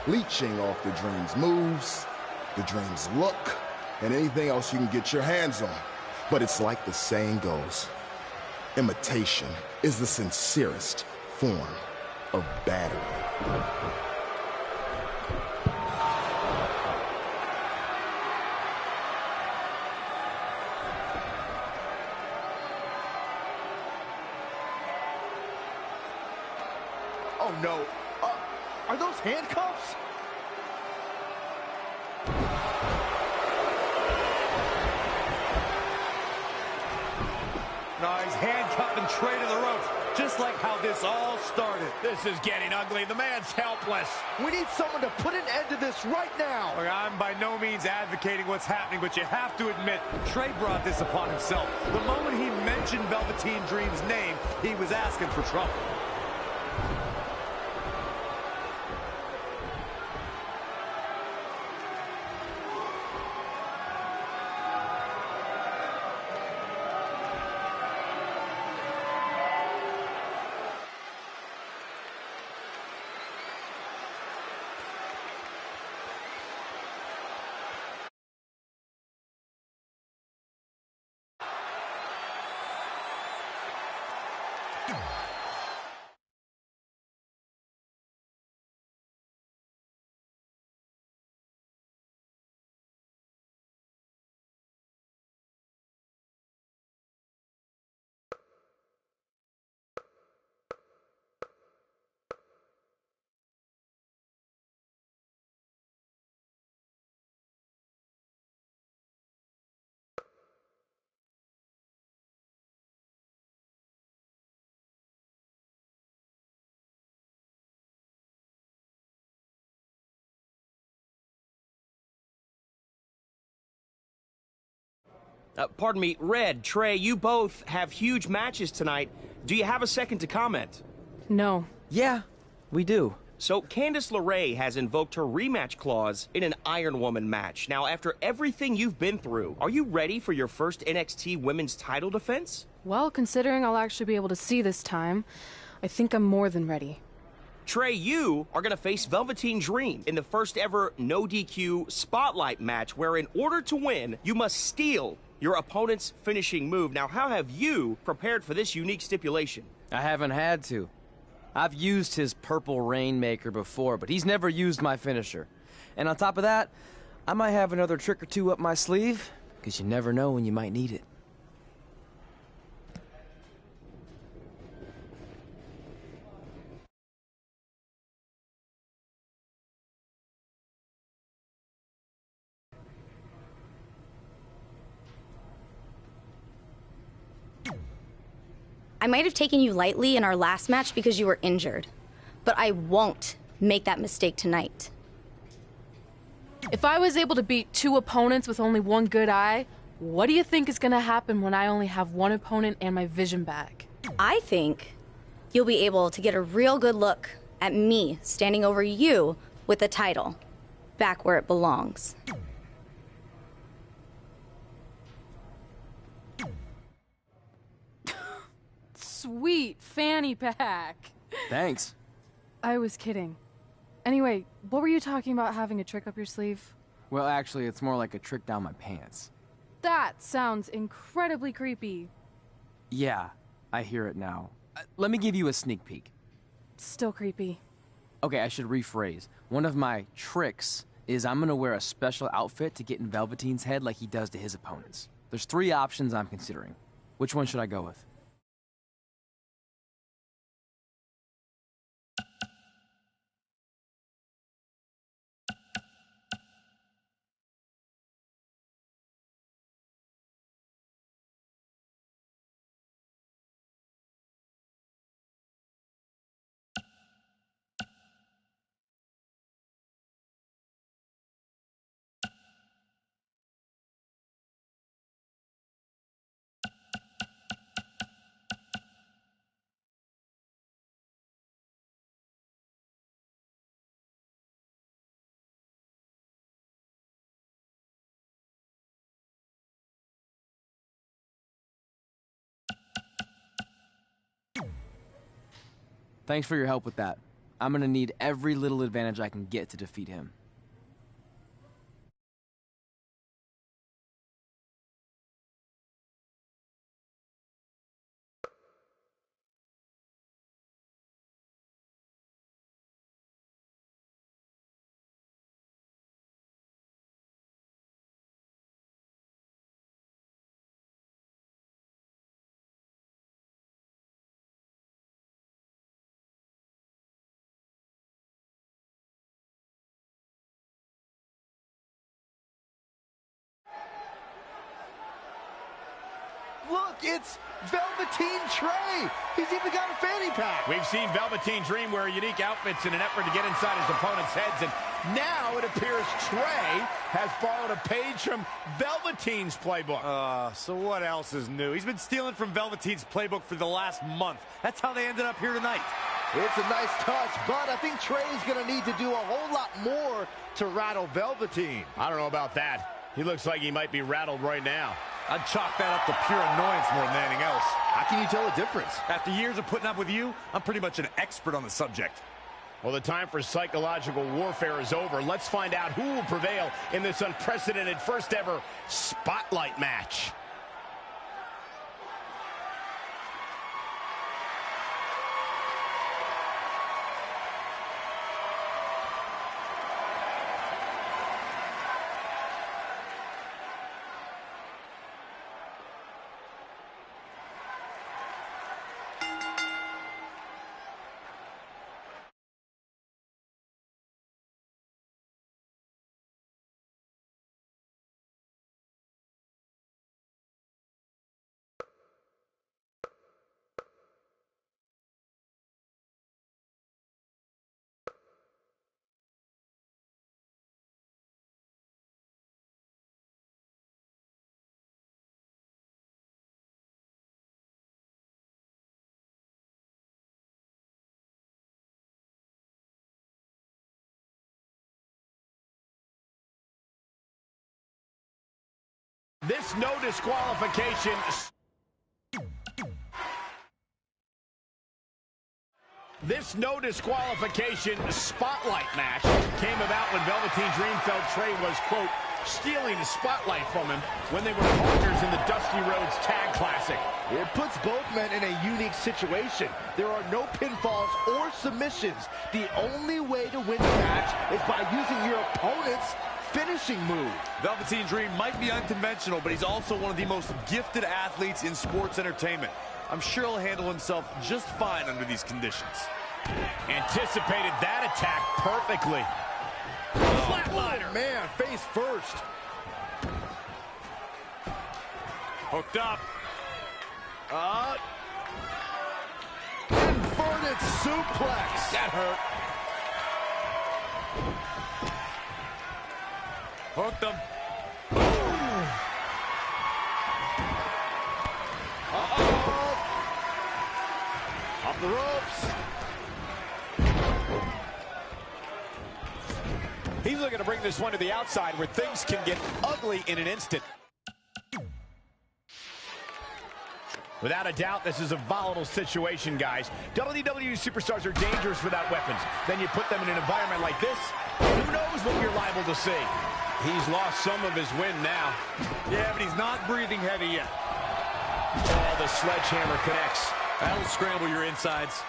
leeching off the Dream's moves, the Dream's look, and anything else you can get your hands on. But it's like the saying goes, imitation is the sincerest form of battery. Oh no, are those handcuffs? No, he's handcuffing Trey to the ropes, just like how this all started. This is getting ugly. The man's helpless. We need someone to put an end to this right now. Look, I'm by no means advocating what's happening, but you have to admit, Trey brought this upon himself. The moment he mentioned Velveteen Dream's name, he was asking for trouble. Pardon me, Red, Trey, you both have huge matches tonight. Do you have a second to comment? No. Yeah, we do. So, Candice LeRae has invoked her rematch clause in an Iron Woman match. Now, after everything you've been through, are you ready for your first NXT Women's title defense? Well, considering I'll actually be able to see this time, I think I'm more than ready. Trey, you are going to face Velveteen Dream in the first ever no DQ spotlight match where in order to win, you must steal your opponent's finishing move. Now, how have you prepared for this unique stipulation? I haven't had to. I've used his purple Rainmaker before, but he's never used my finisher. And on top of that, I might have another trick or two up my sleeve, because you never know when you might need it. I might have taken you lightly in our last match because you were injured, but I won't make that mistake tonight. If I was able to beat 2 opponents with only 1 good eye, what do you think is gonna happen when I only have 1 opponent and my vision back? I think you'll be able to get a real good look at me standing over you with the title, back where it belongs. Sweet fanny pack. Thanks. I was kidding. Anyway, what were you talking about having a trick up your sleeve? Well, actually, it's more like a trick down my pants. That sounds incredibly creepy. Yeah, I hear it now. Let me give you a sneak peek. Still creepy. Okay, I should rephrase. One of my tricks is I'm gonna wear a special outfit to get in Velveteen's head like he does to his opponents. There's 3 options I'm considering. Which one should I go with? Thanks for your help with that. I'm gonna need every little advantage I can get to defeat him. Look, it's Velveteen Trey. He's even got a fanny pack. We've seen Velveteen Dream wear unique outfits in an effort to get inside his opponent's heads, and now it appears Trey has borrowed a page from Velveteen's playbook. So what else is new? He's been stealing from Velveteen's playbook for the last month. That's how they ended up here tonight. It's a nice touch, but I think Trey's going to need to do a whole lot more to rattle Velveteen. I don't know about that. He looks like he might be rattled right now. I'd chalk that up to pure annoyance more than anything else. How can you tell the difference? After years of putting up with you, I'm pretty much an expert on the subject. Well, the time for psychological warfare is over. Let's find out who will prevail in this unprecedented first ever Spotlight match. This no disqualification. This no disqualification spotlight match came about when Velveteen Dream felt Trey was, quote, stealing the spotlight from him when they were partners in the Dusty Rhodes Tag Classic. It puts both men in a unique situation. There are no pinfalls or submissions. The only way to win the match is by using your opponent's finishing move. Velveteen Dream might be unconventional, but he's also one of the most gifted athletes in sports entertainment. I'm sure he'll handle himself just fine under these conditions. Anticipated that attack perfectly. Flatliner. Oh, man, face first. Hooked up. Inverted suplex. That hurt. Hooked him. Off the ropes. He's looking to bring this one to the outside where things can get ugly in an instant. Without a doubt, this is a volatile situation, guys. WWE superstars are dangerous without weapons. Then you put them in an environment like this, who knows what you're liable to see. He's lost some of his wind now. Yeah, but he's not breathing heavy yet. Oh, the sledgehammer connects. That'll scramble your insides.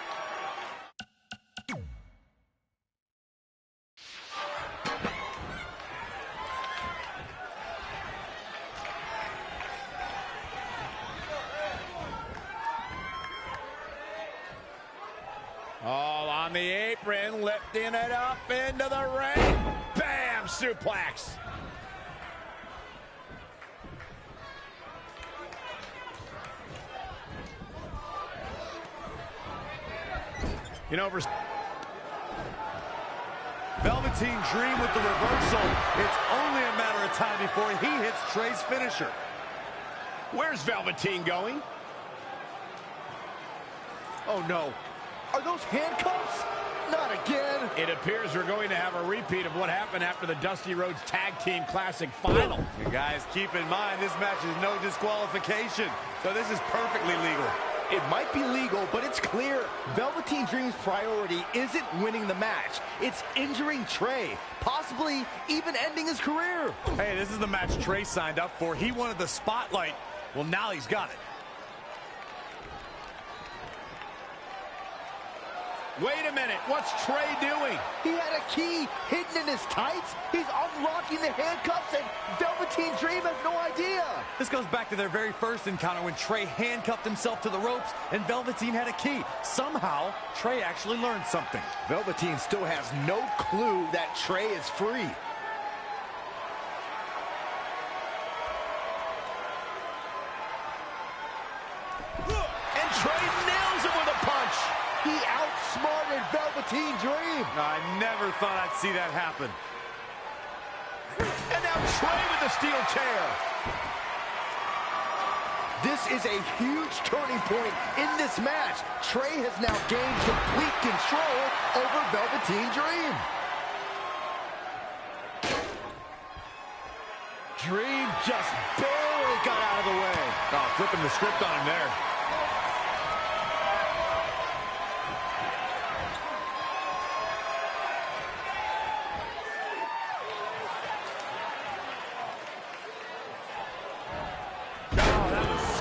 All on the apron, lifting it up into the ring. Bam! Suplex. You know, Velveteen Dream with the reversal. It's only a matter of time before he hits Trey's finisher. Where's Velveteen going? Oh, no. Are those handcuffs? Not again. It appears we're going to have a repeat of what happened after the Dusty Rhodes Tag Team Classic final. You guys keep in mind, this match is no disqualification, so this is perfectly legal. It might be legal, but it's clear Velveteen Dream's priority isn't winning the match. It's injuring Trey, possibly even ending his career. Hey, this is the match Trey signed up for. He wanted the spotlight. Well, now he's got it. Wait a minute, what's Trey doing? He had a key hidden in his tights. He's unlocking the handcuffs, and Velveteen Dream has no idea. This goes back to their very first encounter when Trey handcuffed himself to the ropes and Velveteen had a key. Somehow, Trey actually learned something. Velveteen still has no clue that Trey is free. And Trey nails him with a punch. He outsmarted Velveteen Dream. I never thought I'd see that happen. And now Trey with the steel chair. This is a huge turning point in this match. Trey has now gained complete control over Velveteen Dream. Dream just barely got out of the way. Oh, flipping the script on him there.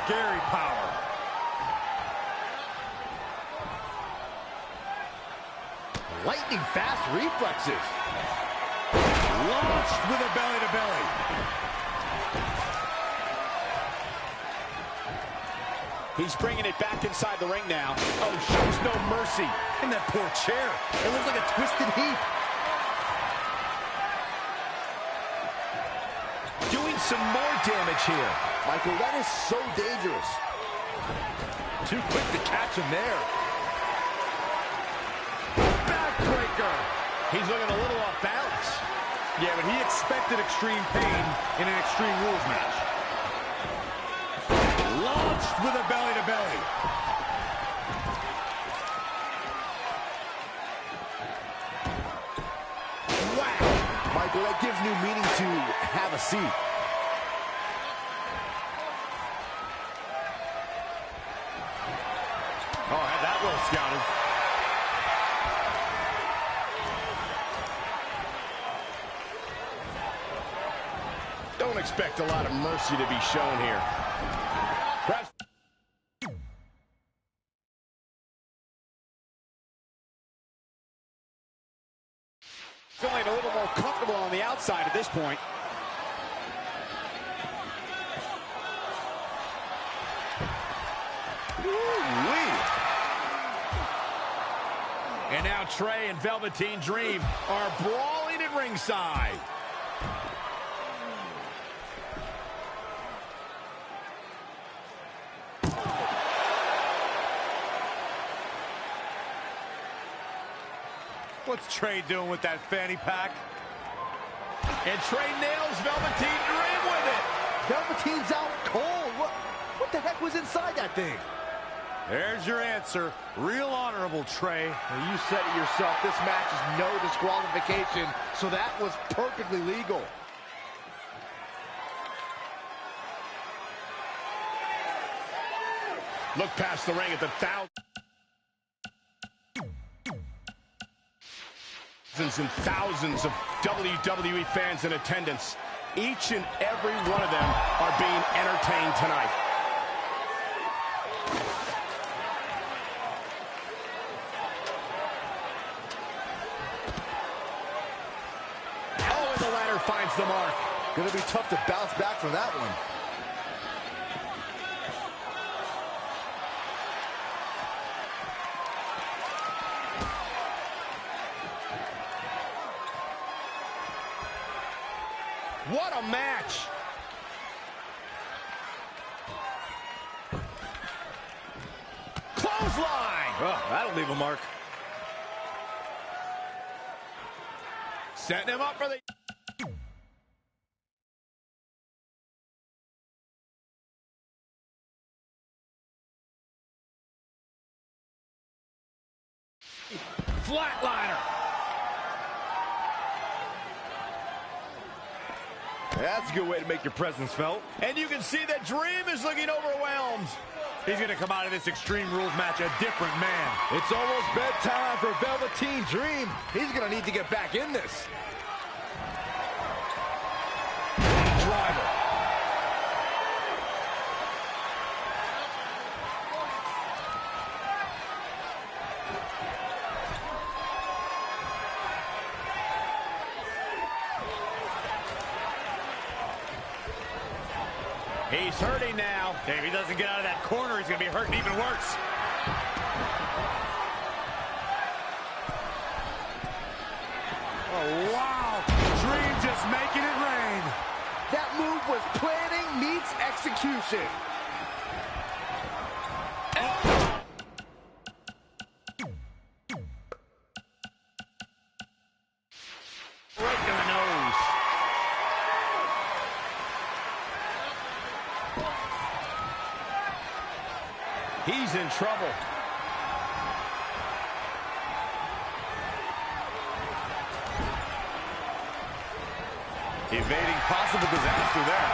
Scary power. Lightning fast reflexes. Launched with a belly-to-belly. He's bringing it back inside the ring now. Oh, shows no mercy. And that poor chair. It looks like a twisted heap. Doing some more damage here. Michael, that is so dangerous. Too quick to catch him there. Backbreaker. He's looking a little off balance. Yeah, but he expected extreme pain in an Extreme Rules match. Launched with a belly-to-belly. Wow. Michael, that gives new meaning to have a seat. Oh, had that well scouted. Don't expect a lot of mercy to be shown here. Perhaps feeling a little more comfortable on the outside at this point. And now Trey and Velveteen Dream are brawling at ringside. What's Trey doing with that fanny pack? And Trey nails Velveteen Dream with it. Velveteen's out cold. What the heck was inside that thing? There's your answer. Real honorable, Trey. Well, you said it yourself. This match is no disqualification, so that was perfectly legal. Look past the ring at the thousands and thousands of WWE fans in attendance. Each and every one of them are being entertained tonight. Oh, and the ladder finds the mark. Gonna be tough to bounce back from that one. What a match! Clothesline! Oh, that'll leave a mark. Setting him up for the... Flatliner! That's a good way to make your presence felt. And you can see that Dream is looking overwhelmed. He's going to come out of this Extreme Rules match a different man. It's almost bedtime for Velveteen Dream. He's going to need to get back in this. Driver. He's hurting now. If he doesn't get out of that corner, he's going to be hurting even worse. Oh, wow. Dream just making it rain. That move was planning meets execution. Right in the nose. He's in trouble. Evading possible disaster there.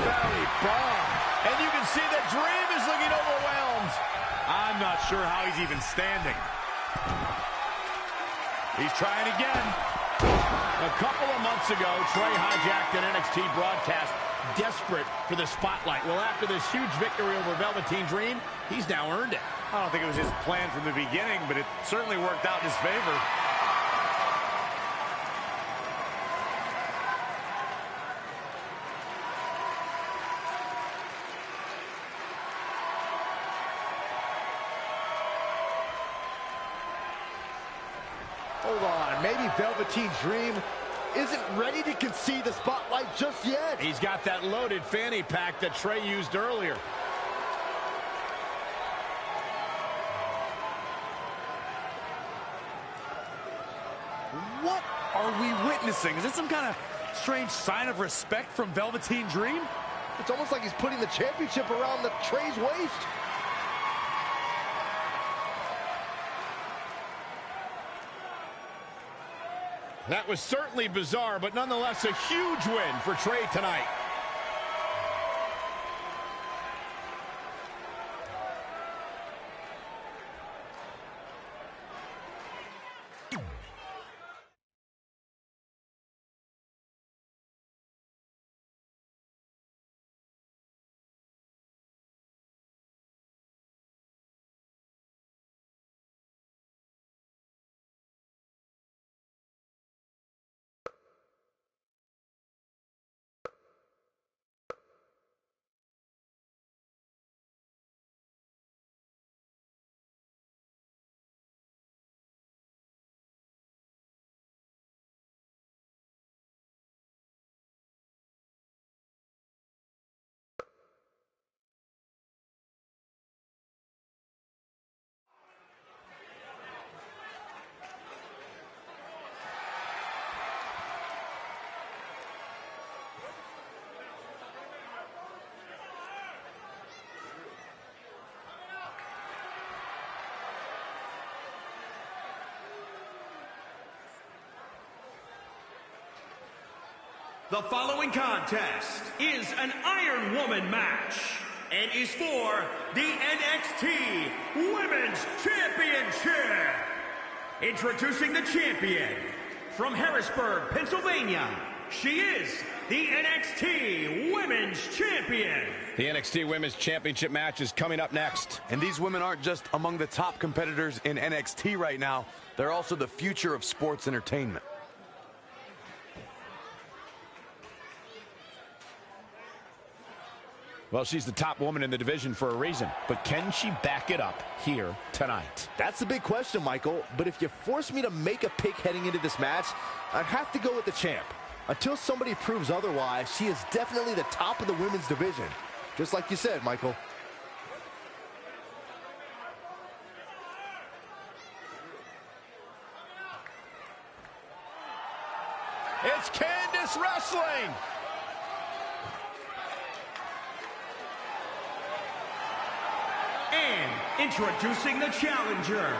Belly bomb. And you can see that Dream is looking overwhelmed. I'm not sure how he's even standing. He's trying again. A couple of months ago, Trey hijacked an NXT broadcast, desperate for the spotlight. Well, after this huge victory over Velveteen Dream, he's now earned it. I don't think it was his plan from the beginning, but it certainly worked out in his favor. Hold on, maybe Velveteen Dream isn't ready to concede the spotlight just yet. He's got that loaded fanny pack that Trey used earlier. What are we witnessing? Is this some kind of strange sign of respect from Velveteen Dream? It's almost like he's putting the championship around the Trey's waist. That was certainly bizarre, but nonetheless a huge win for Trey tonight. The following contest is an Iron Woman match and is for the NXT Women's Championship. Introducing the champion from Harrisburg, Pennsylvania. She is the NXT Women's Champion. The NXT Women's Championship match is coming up next. And these women aren't just among the top competitors in NXT right now. They're also the future of sports entertainment. Well, she's the top woman in the division for a reason, but can she back it up here tonight? That's the big question, Michael. But if you force me to make a pick heading into this match, I'd have to go with the champ. Until somebody proves otherwise, she is definitely the top of the women's division. Just like you said, Michael. It's Candice wrestling. And introducing the challenger,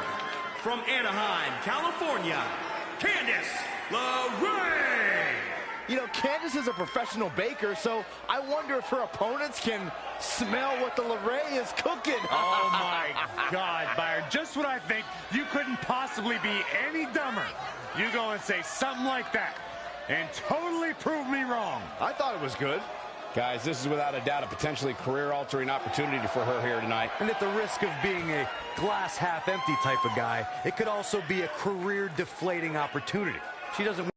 from Anaheim, California, Candice LeRae. You know, Candice is a professional baker, so I wonder if her opponents can smell what the LeRae is cooking. Oh, my God, Byron. Just what I think. You couldn't possibly be any dumber. You go and say something like that and totally prove me wrong. I thought it was good. Guys, this is without a doubt a potentially career-altering opportunity for her here tonight. And at the risk of being a glass half empty type of guy, it could also be a career-deflating opportunity. She doesn't